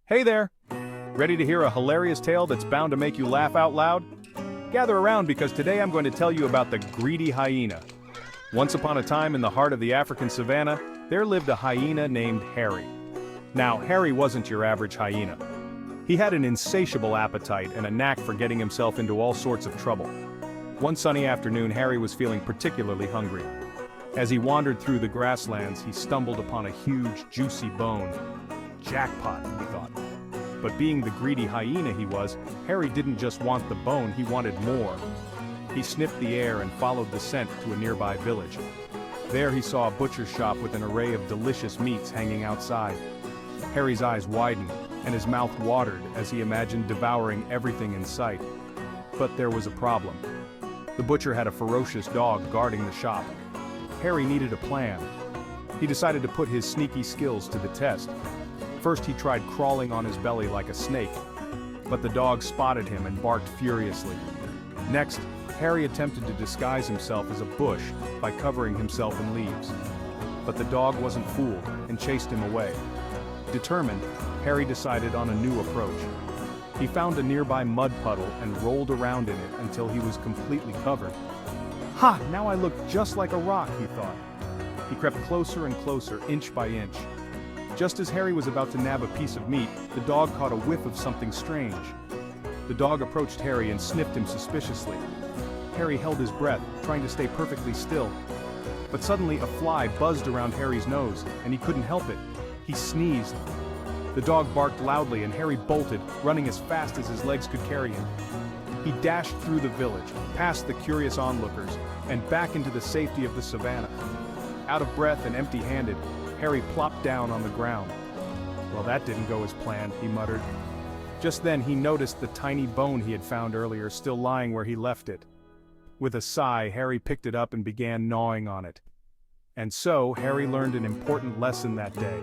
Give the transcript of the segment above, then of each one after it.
Hey there! Ready to hear a hilarious tale that's bound to make you laugh out loud? Gather around because today I'm going to tell you about the greedy hyena. Once upon a time in the heart of the African savannah, there lived a hyena named Harry. Now, Harry wasn't your average hyena. He had an insatiable appetite and a knack for getting himself into all sorts of trouble. One sunny afternoon, Harry was feeling particularly hungry. As he wandered through the grasslands, he stumbled upon a huge, juicy bone. Jackpot, he thought. But being the greedy hyena he was, Harry didn't just want the bone, he wanted more. He sniffed the air and followed the scent to a nearby village. There he saw a butcher's shop with an array of delicious meats hanging outside. Harry's eyes widened, and his mouth watered as he imagined devouring everything in sight. But there was a problem. The butcher had a ferocious dog guarding the shop. Harry needed a plan. He decided to put his sneaky skills to the test. First he tried crawling on his belly like a snake, but the dog spotted him and barked furiously. Next, Harry attempted to disguise himself as a bush by covering himself in leaves. But the dog wasn't fooled and chased him away. Determined, Harry decided on a new approach. He found a nearby mud puddle and rolled around in it until he was completely covered. Ha! Now I look just like a rock, he thought. He crept closer and closer, inch by inch. Just as Harry was about to nab a piece of meat, the dog caught a whiff of something strange. The dog approached Harry and sniffed him suspiciously. Harry held his breath, trying to stay perfectly still. But suddenly a fly buzzed around Harry's nose, and he couldn't help it. He sneezed. The dog barked loudly and Harry bolted, running as fast as his legs could carry him. He dashed through the village, past the curious onlookers, and back into the safety of the savannah. Out of breath and empty-handed, Harry plopped down on the ground. Well, that didn't go as planned, he muttered. Just then he noticed the tiny bone he had found earlier still lying where he left it. With a sigh, Harry picked it up and began gnawing on it. And so, Harry learned an important lesson that day.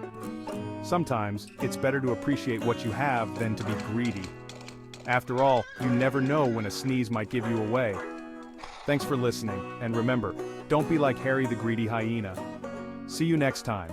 Sometimes, it's better to appreciate what you have than to be greedy. After all, you never know when a sneeze might give you away. Thanks for listening, and remember, don't be like Harry the greedy hyena. See you next time.